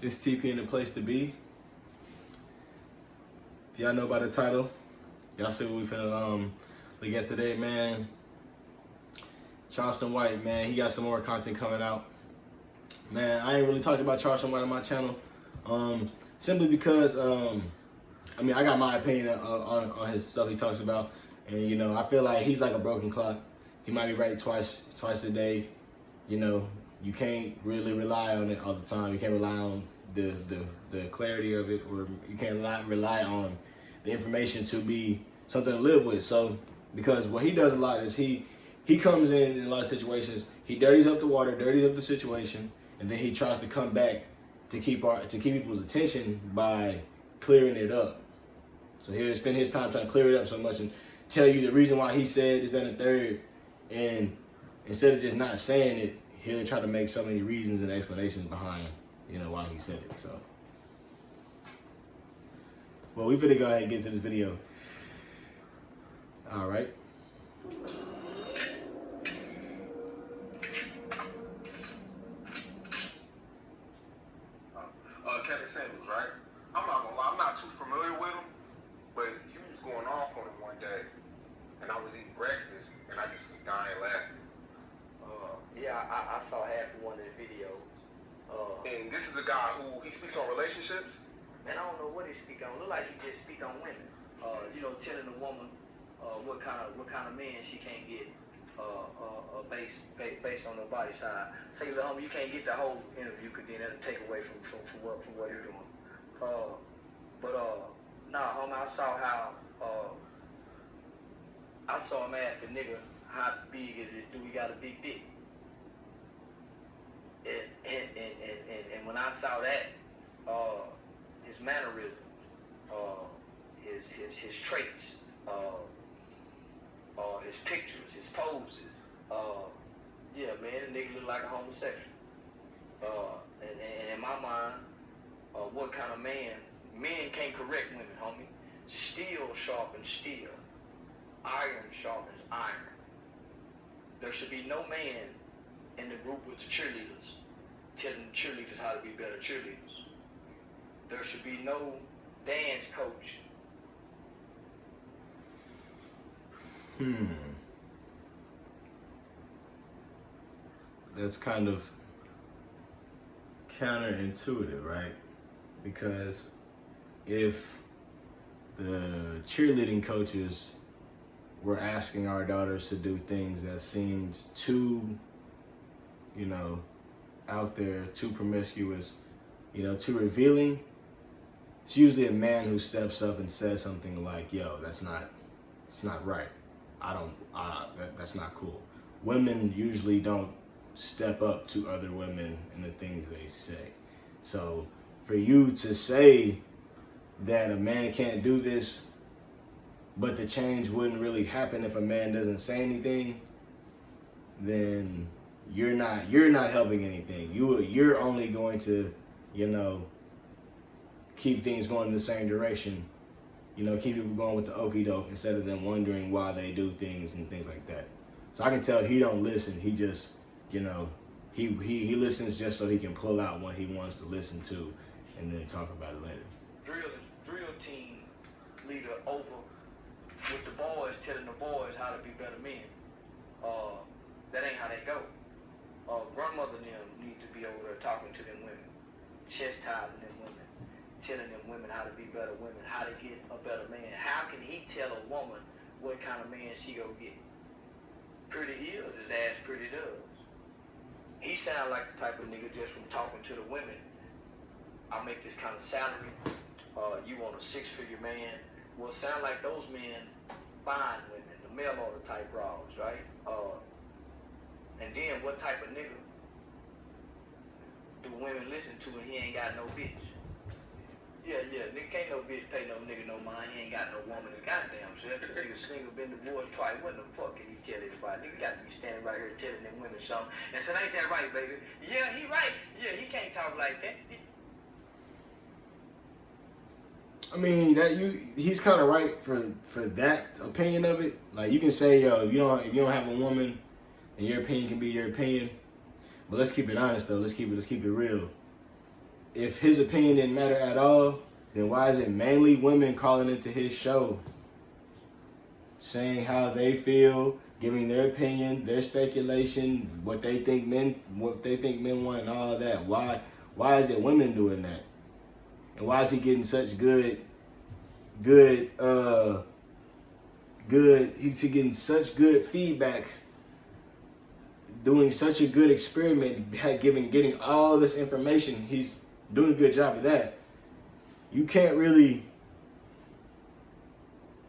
It's TP in the place to be. If y'all know by the title, y'all see what we finna look at today, man. Charleston White, man, he got some more content coming out. Man, I ain't really talked about Charleston White on my channel, simply because I mean, I got my opinion on his stuff he talks about, and you know, I feel like he's like a broken clock. He might be right twice a day. You know, you can't really rely on it all the time. You can't rely on the clarity of it, or you can't rely on the information to be something to live with. So, because what he does a lot is he comes in a lot of situations, he dirties up the water, dirties up the situation, and then he tries to come back to keep people's attention by clearing it up. So he'll spend his time trying to clear it up so much and tell you the reason why he said this and the third, and instead of just not saying it, he'll try to make so many reasons and explanations behind, you know, why he said it. So, well, we finna go ahead and get to this video. All right. Kevin Samuels, right? I'm not gonna lie, I'm not too familiar with him, but he was going off on him one day, and I was eating breakfast, and I just was dying laughing. Yeah, I saw half of one of the videos. And this is a guy who he speaks on relationships. Man, I don't know what he speak on. Look like he just speak on women. You know, telling a woman what kind of man she can't get based on her body size. Say, homie, you can't get the whole interview, because then that'll take away from what you're doing. Nah, homie, I saw how I saw him ask a nigga, how big is this dude? He got a big dick. And when I saw that, his mannerisms, his traits, his pictures, his poses, yeah, man, the nigga look like a homosexual. And in my mind, what kind of men can't correct women, homie. Steel sharpens steel. Iron sharpens iron. There should be no man in the group with the cheerleaders telling the cheerleaders how to be better cheerleaders. There should be no dance coach. That's kind of counterintuitive, right? Because if the cheerleading coaches were asking our daughters to do things that seemed too, you know, out there, too promiscuous, you know, too revealing, it's usually a man who steps up and says something like, yo, it's not right. That's not cool. Women usually don't step up to other women and the things they say. So for you to say that a man can't do this, but the change wouldn't really happen if a man doesn't say anything, then you're not helping anything. You're only going to, you know, keep things going in the same direction. You know, keep people going with the okie doke instead of them wondering why they do things and things like that. So I can tell he don't listen. He just, you know, he listens just so he can pull out what he wants to listen to and then talk about it later. Drill team leader over with the boys telling the boys how to be better men. That ain't how they go. Grandmother and them need to be over there talking to them women, chastising them women, telling them women how to be better women, how to get a better man. How can he tell a woman what kind of man she go get? Pretty is his ass pretty does. He sound like the type of nigga just from talking to the women. I make this kind of salary. You want a 6-figure man. Well, sound like those men buying women, the mail order type bras, right? And then what type of nigga do women listen to when he ain't got no bitch? Yeah, nigga can't no bitch pay no nigga no mind. He ain't got no woman to goddamn self. The nigga single, been divorced twice. What the fuck can he tell everybody? Nigga got to be standing right here telling them women something. And so ain't that right, baby? Yeah, he right. Yeah, he can't talk like that. I mean, he's kind of right for that opinion of it. Like, you can say, yo, if you don't have a woman, and your opinion can be your opinion. But let's keep it honest though. Let's keep it real. if his opinion didn't matter at all, then why is it mainly women calling into his show, saying how they feel, giving their opinion, their speculation, what they think men want, and all of that? Why is it women doing that? And why is he getting such he's getting such good feedback, doing such a good experiment, getting all this information? He's doing a good job of that. You can't really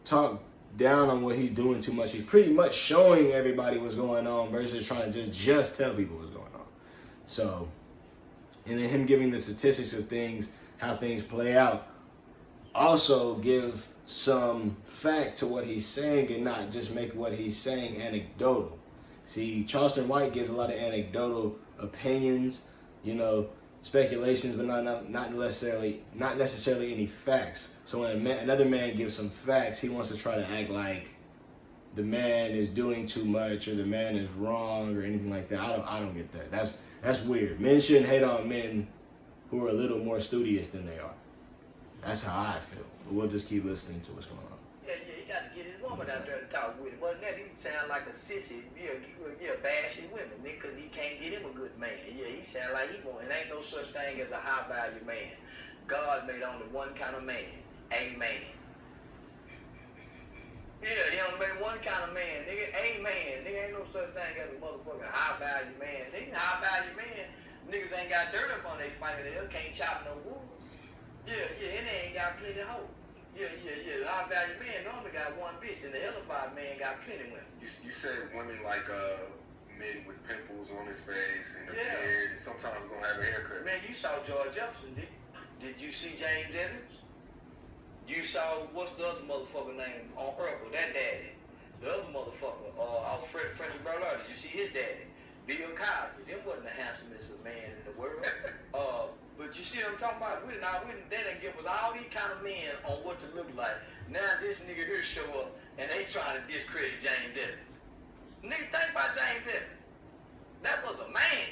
talk down on what he's doing too much. He's pretty much showing everybody what's going on versus trying to just tell people what's going on. So, and then him giving the statistics of things, how things play out, also give some fact to what he's saying and not just make what he's saying anecdotal. See, Charleston White gives a lot of anecdotal opinions, speculations, but not necessarily any facts. So when another man gives some facts, he wants to try to act like the man is doing too much or the man is wrong or anything like that. I don't get that. That's weird. Men shouldn't hate on men who are a little more studious than they are. That's how I feel. But we'll just keep listening to what's going on. Yeah, he got to get his woman out there to talk with him. Wasn't that he sound like a sissy, bashing women, because he can't get him a good man. Yeah, he sound like he won't. And ain't no such thing as a high value man. God made only one kind of man, a man. Yeah, he only made one kind of man, nigga, a man. Nigga, ain't no such thing as a motherfucking high value man. Nigga, high value man, niggas ain't got dirt up on their fingernails, can't chop no wood. Yeah, and they ain't got plenty of hoes. Yeah. The high value man normally got one bitch, and the hellified man got plenty women. You said women like men with pimples on his face and a beard, and sometimes gonna have a haircut. Man, you saw George Jefferson, did you see James Evans? You saw, what's the other motherfucker name on Urkel, that daddy? The other motherfucker, Prince of Bel-Air, did you see his daddy? Bill Cosby, them wasn't the handsomest man in the world. But you see what I'm talking about? They done give us all these kind of men on what to look like. Now this nigga here show up and they trying to discredit James Evans. Nigga, think about James Evans. That was a man.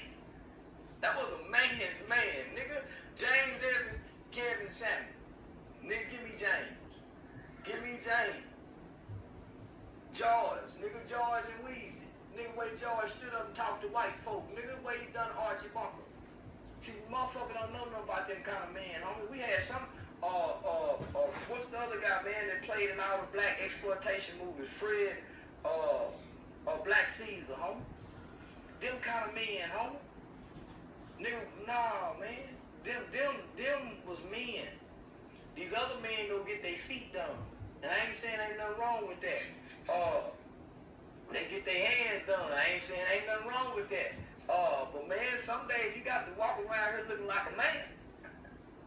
That was a man's man, nigga. James Evans, Kevin Samuel. Nigga, give me James. Give me James. George, nigga, George and Weezy. Nigga, way George stood up and talked to white folk. Nigga, way he done Archie Bunker. See, motherfucker don't know nothing about them kind of man, homie. We had some, what's the other guy, man, that played in all the black exploitation movies? Fred, Black Caesar, homie. Them kind of men, homie. Nigga, nah, man. Them was men. These other men go get their feet done. And I ain't saying ain't nothing wrong with that. They get their hands done. I ain't saying ain't nothing wrong with that. But man, some days you got to walk around here looking like a man.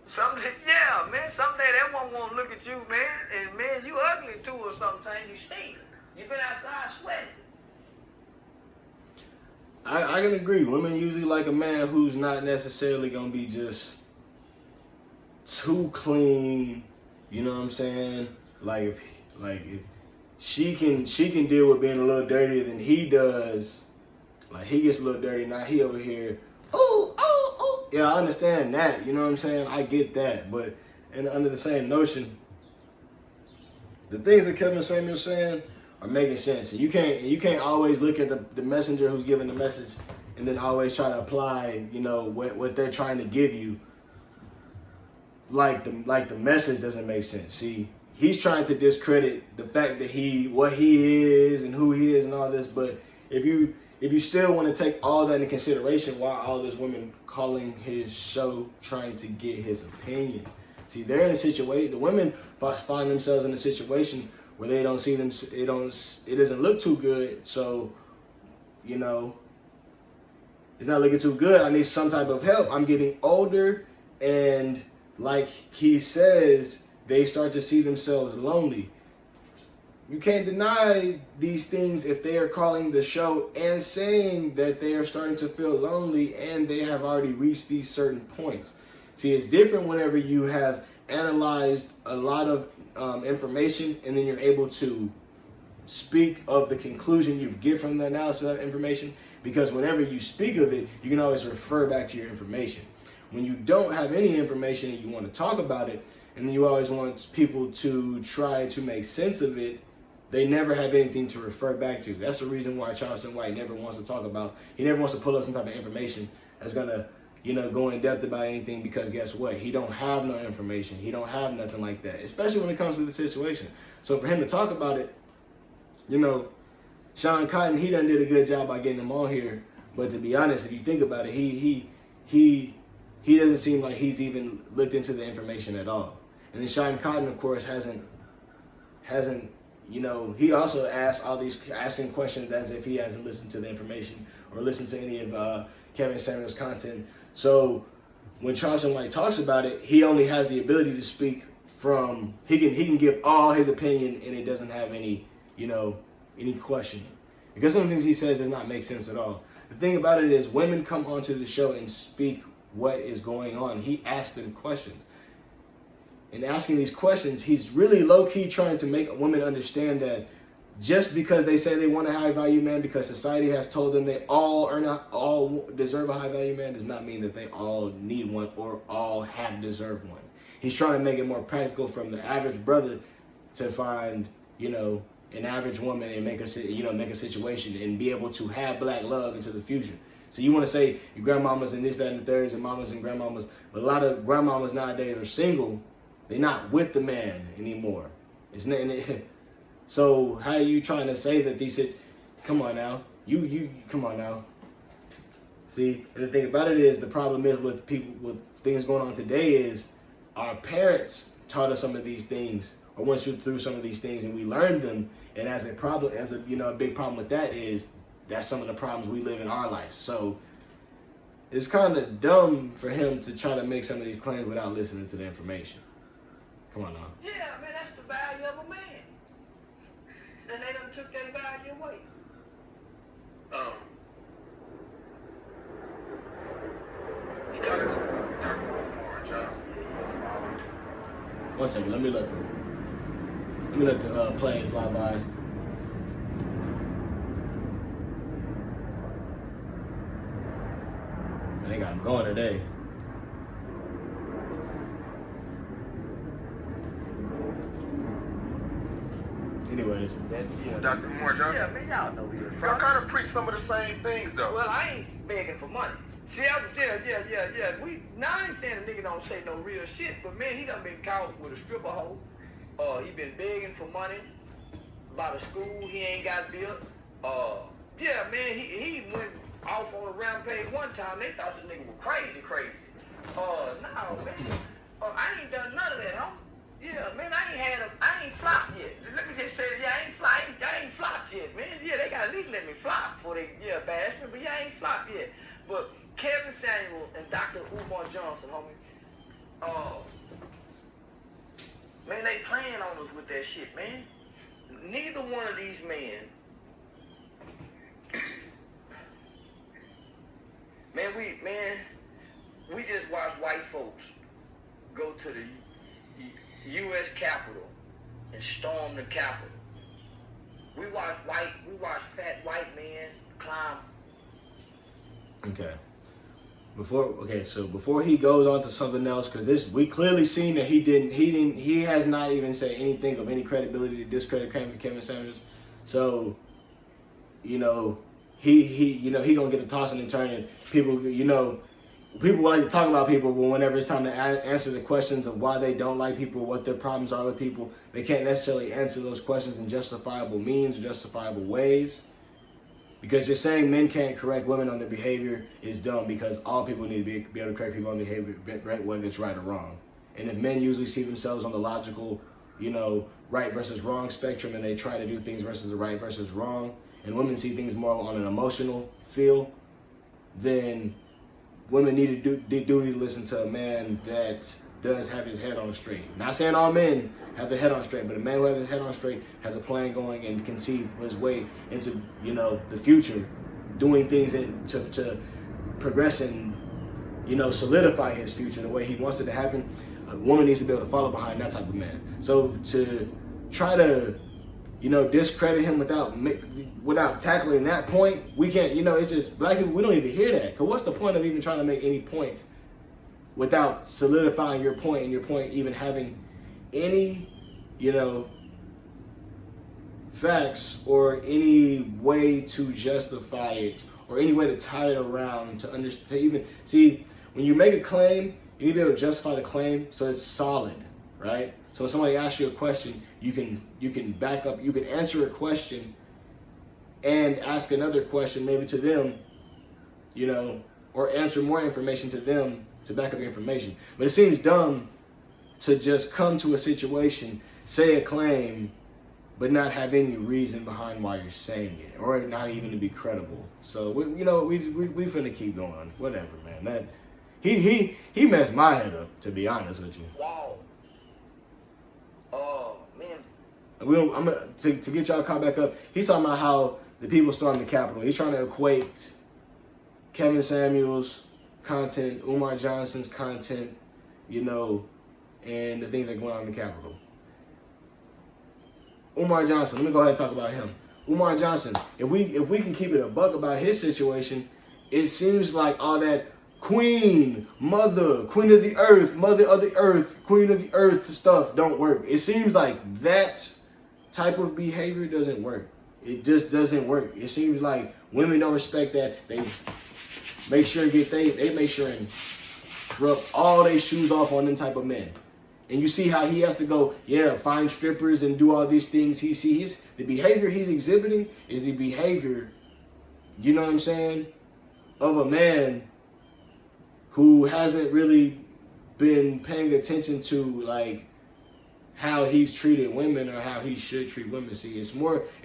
Some day that one won't look at you, man. And man, you ugly too or sometimes. You stink. You been outside sweating. I can agree. Women usually like a man who's not necessarily gonna be just too clean. You know what I'm saying? If she can deal with being a little dirtier than he does. Like he gets a little dirty, now he over here, ooh. Yeah, I understand that, you know what I'm saying? I get that, but under the same notion, the things that Kevin Samuel's saying are making sense. And you can't always look at the messenger who's giving the message and then always try to apply, what they're trying to give you. Like the message doesn't make sense. See, he's trying to discredit the fact that what he is and who he is and all this, but if you still want to take all that into consideration, why all these women calling his show trying to get his opinion? See, they're in a situation, the women find themselves in a situation where they don't see them, it doesn't look too good. So, it's not looking too good. I need some type of help. I'm getting older, and like he says, they start to see themselves lonely. You can't deny these things if they are calling the show and saying that they are starting to feel lonely and they have already reached these certain points. See, it's different whenever you have analyzed a lot of information and then you're able to speak of the conclusion you get from the analysis of information, because whenever you speak of it, you can always refer back to your information. when you don't have any information and you want to talk about it, and then you always want people to try to make sense of it, they never have anything to refer back to. That's the reason why Charleston White never wants to talk about, he never wants to pull up some type of information that's going to, go in depth about anything, because guess what? He don't have no information. He don't have nothing like that, especially when it comes to the situation. So for him to talk about it, Sean Cotton, he done did a good job by getting him on here. But to be honest, if you think about it, he doesn't seem like he's even looked into the information at all. And then Sean Cotton, of course, hasn't, he also asking questions as if he hasn't listened to the information or listened to any of Kevin Samuels' content. So when Charleston White talks about it, he only has the ability to speak from, he can give all his opinion, and it doesn't have any questioning. Because some of the things he says does not make sense at all. The thing about it is, women come onto the show and speak what is going on. He asks them questions. And asking these questions, he's really low-key trying to make women understand that just because they say they want a high-value man, because society has told them they all deserve a high-value man, does not mean that they all need one or all have deserved one. He's trying to make it more practical from the average brother to find, an average woman and make a situation and be able to have black love into the future. So you want to say your grandmamas and this, that, and the thirds, and mamas and grandmamas, but a lot of grandmamas nowadays are single. They're not with the man anymore. So how are you trying to say that come on now. Come on now. See, and the thing about it is, the problem is with people, with things going on today, is our parents taught us some of these things or went through some of these things, and we learned them. And as a big problem with that is, that's some of the problems we live in our life. So it's kind of dumb for him to try to make some of these claims without listening to the information. Come on now. Yeah, man, that's the value of a man. And they done took that value away. You got it to Dr. Umar Johnson. One second, let me let the plane fly by. And they got him going today. Anyways. Dr. Umar Johnson? Yeah, man, y'all know where you're Y'all from. kind of preach some of the same things, though. Well, I ain't begging for money. See, I was there, yeah. I ain't saying the nigga don't say no real shit, but man, he done been caught with a stripper hoe. He been begging for money about a school he ain't got built. Yeah, man, he went off on a rampage one time. They thought the nigga was crazy. No, man. I ain't done none of that, huh? Yeah, man, I ain't flopped yet. Let me just say that, I ain't flopped yet, man. Yeah, they gotta at least let me flop before they, bash me, but I ain't flopped yet. But Kevin Samuel and Dr. Umar Johnson, homie, man, they playing on us with that shit, man. Neither one of these men, we just watch white folks go to the U.S. Capitol and storm the Capitol. We watch fat white men climb. Okay. So before he goes on to something else, because we clearly seen that he has not even said anything of any credibility to discredit Kevin Samuels. So, he gonna get a tossing and turning. People like to talk about people, but whenever it's time to answer the questions of why they don't like people, what their problems are with people, they can't necessarily answer those questions in justifiable means or justifiable ways. Because just saying men can't correct women on their behavior is dumb, because all people need to be able to correct people on behavior, whether it's right or wrong. And if men usually see themselves on the logical, right versus wrong spectrum, and they try to do things versus the right versus wrong, and women see things more on an emotional feel, then women need to listen to a man that does have his head on straight. Not saying all men have their head on straight, but a man who has his head on straight has a plan going and can see his way into, the future, doing things to progress and, solidify his future the way he wants it to happen. A woman needs to be able to follow behind that type of man. So to try to, discredit him without tackling that point, we can't, it's just black people, we don't even hear that. Because what's the point of even trying to make any points without solidifying your point and your point even having any, facts or any way to justify it or any way to tie it around to understand, to even see when you make a claim, you need to be able to justify the claim so it's solid, right? So when somebody asks you a question, you can back up, you can answer a question and ask another question maybe to them, or answer more information to them to back up your information. But it seems dumb to just come to a situation, say a claim, but not have any reason behind why you're saying it, or not even to be credible. So we finna keep going. Whatever, man. That he messed my head up, to be honest with you. Wow. Oh man. I'm gonna to get y'all caught back up. He's talking about how the people stormed the Capitol. He's trying to equate Kevin Samuels' content, Umar Johnson's content, and the things that go on in the Capitol. Umar Johnson, let me go ahead and talk about him. Umar Johnson, if we can keep it a buck about his situation, it seems like all that queen of the earth, mother of the earth, queen of the earth stuff don't work. It seems like that type of behavior doesn't work. It just doesn't work. It seems like women don't respect that. They make sure and they make sure and rub all their shoes off on them type of men. And you see how he has to go, find strippers and do all these things. The behavior he's exhibiting is the behavior, you know what I'm saying, of a man who hasn't really been paying attention to like how he's treated women or how he should treat women. See, it's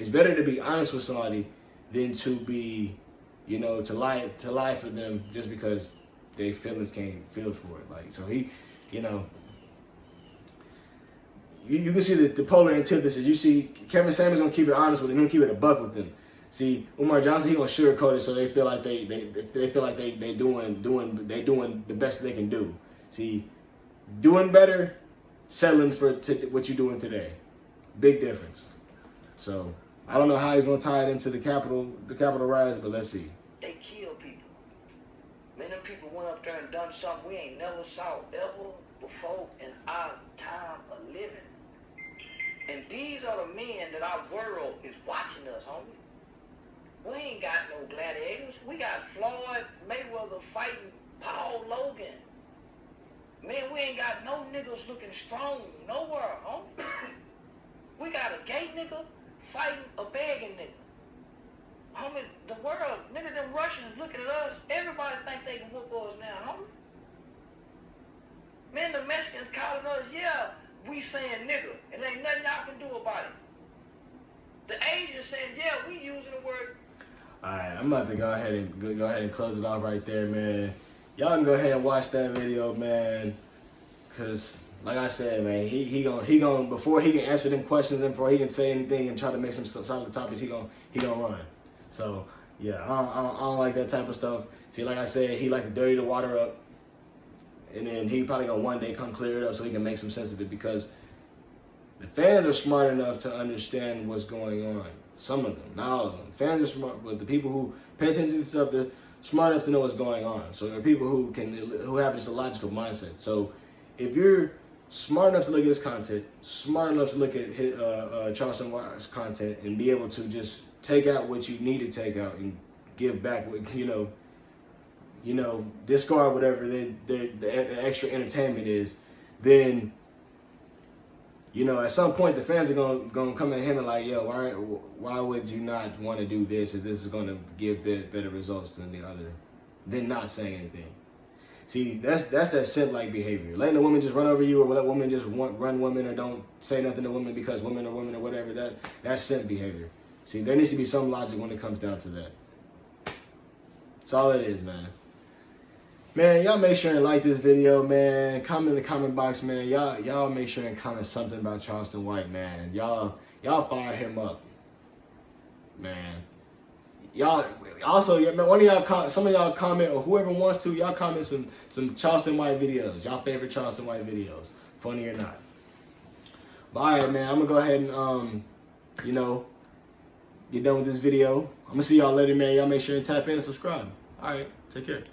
better to be honest with somebody than to be, to lie for them just because their feelings can't feel for it. Like, so he, you can see the polar antithesis. You see Kevin Samuels gonna keep it honest with them, he's gonna keep it a buck with them. See, Umar Johnson, he gonna sugarcoat it so they feel like they feel like they doing the best they can do. See, doing better, settling for what you're doing today. Big difference. So I don't know how he's gonna tie it into the Capitol riots, but let's see. They kill people. Man, them people went up there and done something we ain't never saw ever before in our time of living. And these are the men that our world is watching us, homie. We ain't got no gladiators. We got Floyd Mayweather fighting Paul Logan. Man, we ain't got no niggas looking strong nowhere, homie. We got a gay nigga fighting a begging nigga. Homie, the world, nigga, them Russians looking at us. Everybody think they can whoop us now, homie. Man, the Mexicans calling us, we saying nigga, and ain't nothing y'all can do about it. The Asians saying, we using the word. All right, I'm about to go ahead and close it off right there, man. Y'all can go ahead and watch that video, man, cause like I said, man, he gonna before he can answer them questions and before he can say anything and try to make some solid topics, he gonna run. So yeah, I don't like that type of stuff. See, like I said, he like to dirty the water up. And then he probably gonna one day come clear it up so he can make some sense of it, because the fans are smart enough to understand what's going on. Some of them, not all of them. Fans are smart, but the people who pay attention to stuff, they're smart enough to know what's going on. So there are people who have just a logical mindset. So if you're smart enough to look at his content, smart enough to look at Charleston White's content and be able to just take out what you need to take out and give back what, discard whatever the extra entertainment is, then, at some point the fans are gonna come at him and like, why would you not want to do this if this is gonna give better results than not saying anything? See, that's that simp-like behavior. Letting a woman just run over you, or let women just run women, or don't say nothing to women because women are women or whatever. That's simp behavior. See, there needs to be some logic when it comes down to that. That's all it is, man. Man, y'all make sure and like this video, man. Comment in the comment box, man. Y'all make sure and comment something about Charleston White, man. Y'all fire him up, man. Y'all also, one of y'all, some of y'all comment, or whoever wants to, y'all comment some Charleston White videos. Y'all favorite Charleston White videos, funny or not. But all right, man. I'm gonna go ahead and get done with this video. I'm gonna see y'all later, man. Y'all make sure and tap in and subscribe. All right, take care.